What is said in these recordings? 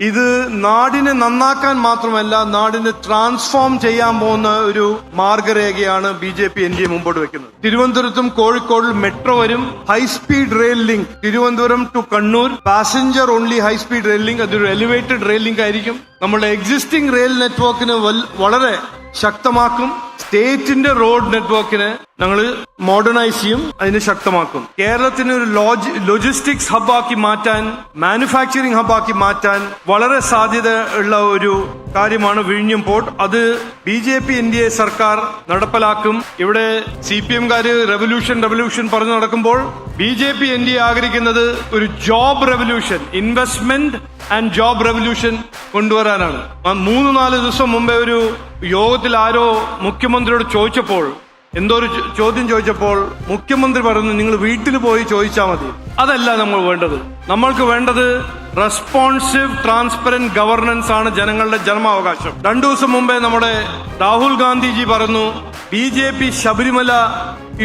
ഇത് നാടിനെ നന്നാക്കാൻ മാത്രമല്ല, നാടിനെ ട്രാൻസ്ഫോം ചെയ്യാൻ പോകുന്ന ഒരു മാർഗരേഖയാണ് BJP NDA മുമ്പോട്ട് വെക്കുന്നത്. തിരുവനന്തപുരത്തും കോഴിക്കോടും മെട്രോ വരും. High speed rail link Thiruvananthapuram to Kannur, passenger only high speed rail link. അതൊരു എലിവേറ്റഡ് റെയിൽ ലിങ്ക് ആയിരിക്കും. നമ്മുടെ എക്സിസ്റ്റിംഗ് റെയിൽ നെറ്റ്വർക്കിന് വളരെ ശക്തമാക്കും. സ്റ്റേറ്റിന്റെ റോഡ് നെറ്റ്വർക്കിനെ ഞങ്ങൾ മോഡേണൈസ് ചെയ്യും, അതിനെ ശക്തമാക്കും. കേരളത്തിന് ഒരു ലോജിസ്റ്റിക്സ് ഹബ്ബാക്കി മാറ്റാൻ, മാനുഫാക്ചറിംഗ് ഹബ്ബാക്കി മാറ്റാൻ വളരെ സാധ്യത ഉള്ള ഒരു കാര്യമാണ് വിഴിഞ്ഞം പോർട്ട്. അത് BJP NDA സർക്കാർ നടപ്പിലാക്കും. ഇവിടെ CPM-കാര് റെവല്യൂഷൻ പറഞ്ഞു നടക്കുമ്പോൾ BJP NDA ആഗ്രഹിക്കുന്നത് ഒരു job revolution, investment and job revolution കൊണ്ടുവരാനാണ്. 3-4 ദിവസം മുമ്പേ ഒരു യോഗത്തിൽ ആരോ മുഖ്യമന്ത്രിയോട് ചോദിച്ചപ്പോൾ, എന്തോ ഒരു ചോദ്യം ചോദിച്ചപ്പോൾ മുഖ്യമന്ത്രി പറഞ്ഞു, നിങ്ങൾ വീട്ടിൽ പോയി ചോദിച്ചാൽ മതി. അതല്ല നമ്മൾ വേണ്ടത്. നമ്മൾക്ക് വേണ്ടത് റെസ്പോൺസീവ് ട്രാൻസ്പെറന്റ് ഗവർണൻസ് ആണ്, ജനങ്ങളുടെ ജന്മാവകാശം. 2 ദിവസം മുമ്പേ നമ്മുടെ രാഹുൽ ഗാന്ധിജി പറഞ്ഞു, BJP ശബരിമല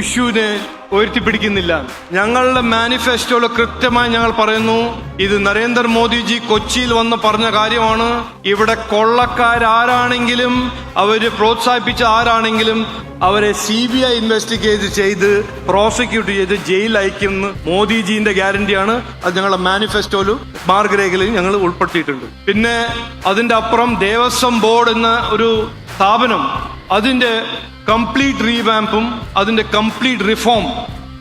ഇഷ്യൂവിനെ ഉയർത്തിപ്പിടിക്കുന്നില്ല. ഞങ്ങളുടെ മാനിഫെസ്റ്റോയിൽ കൃത്യമായി ഞങ്ങൾ പറയുന്നു, ഇത് നരേന്ദ്രമോദിജി കൊച്ചിയിൽ വന്ന് പറഞ്ഞ കാര്യമാണ്. ഇവിടെ കൊള്ളക്കാരാരാണെങ്കിലും, അവര് പ്രോത്സാഹിപ്പിച്ച ആരാണെങ്കിലും അവരെ CBI ഇൻവെസ്റ്റിഗേറ്റ് ചെയ്ത് പ്രോസിക്യൂട്ട് ചെയ്ത് ജയിൽ അയക്കുമെന്ന് മോദിജിന്റെ ഗ്യാരണ്ടിയാണ്. അത് ഞങ്ങളുടെ മാനിഫെസ്റ്റോയിലും മാർഗരേഖയിലും ഞങ്ങൾ ഉൾപ്പെടുത്തിയിട്ടുണ്ട്. പിന്നെ അതിന്റെ അപ്പുറം ദേവസ്വം ബോർഡ് എന്ന ഒരു സ്ഥാപനം, അതിന്റെ കംപ്ലീറ്റ് റീവാമ്പും അതിന്റെ കംപ്ലീറ്റ് റിഫോം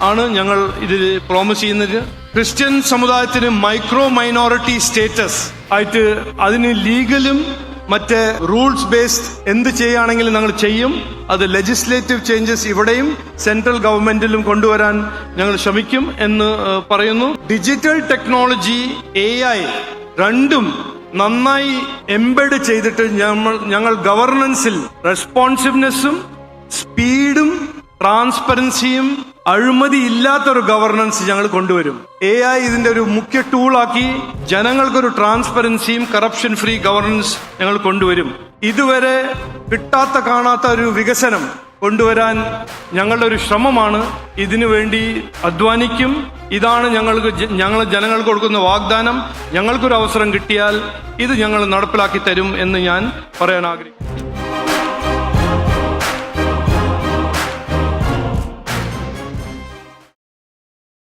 ആണ് ഞങ്ങൾ ഇതിൽ പ്രോമിസ് ചെയ്യുന്നത്. ക്രിസ്ത്യൻ സമുദായത്തിന് മൈക്രോ മൈനോറിറ്റി സ്റ്റേറ്റസ് ആയിട്ട് അതിന് ലീഗലും മറ്റേ റൂൾസ് ബേസ്ഡ് എന്ത് ചെയ്യുകയാണെങ്കിലും ഞങ്ങൾ ചെയ്യും. അത് ലെജിസ്ലേറ്റീവ് ചേഞ്ചസ് ഇവിടെയും സെൻട്രൽ ഗവൺമെന്റിലും കൊണ്ടുവരാൻ ഞങ്ങൾ ശ്രമിക്കും എന്ന് പറയുന്നു. ഡിജിറ്റൽ ടെക്നോളജി, AI രണ്ടും നന്നായി എംബെഡ് ചെയ്തിട്ട് ഞങ്ങൾ ഗവർണൻസിൽ റെസ്പോൺസിവ്നെസ്സും സ്പീഡും ട്രാൻസ്പെറൻസിയും അഴിമതി ഇല്ലാത്തൊരു ഗവർണൻസ് ഞങ്ങൾ കൊണ്ടുവരും. AI ഇതിന്റെ ഒരു മുഖ്യ ടൂളാക്കി ജനങ്ങൾക്കൊരു ട്രാൻസ്പെറൻസിയും കറപ്ഷൻ ഫ്രീ ഗവർണൻസ് ഞങ്ങൾ കൊണ്ടുവരും. ഇതുവരെ കിട്ടാത്ത കാണാത്ത ഒരു വികസനം കൊണ്ടുവരാൻ ഞങ്ങളുടെ ഒരു ശ്രമമാണ്. ഇതിനു വേണ്ടി അധ്വാനിക്കും. ഇതാണ് ഞങ്ങൾ ജനങ്ങൾക്ക് കൊടുക്കുന്ന വാഗ്ദാനം. ഞങ്ങൾക്കൊരു അവസരം കിട്ടിയാൽ ഇത് ഞങ്ങൾ നടപ്പിലാക്കി തരും എന്ന് ഞാൻ പറയാൻ ആഗ്രഹിക്കുന്നു.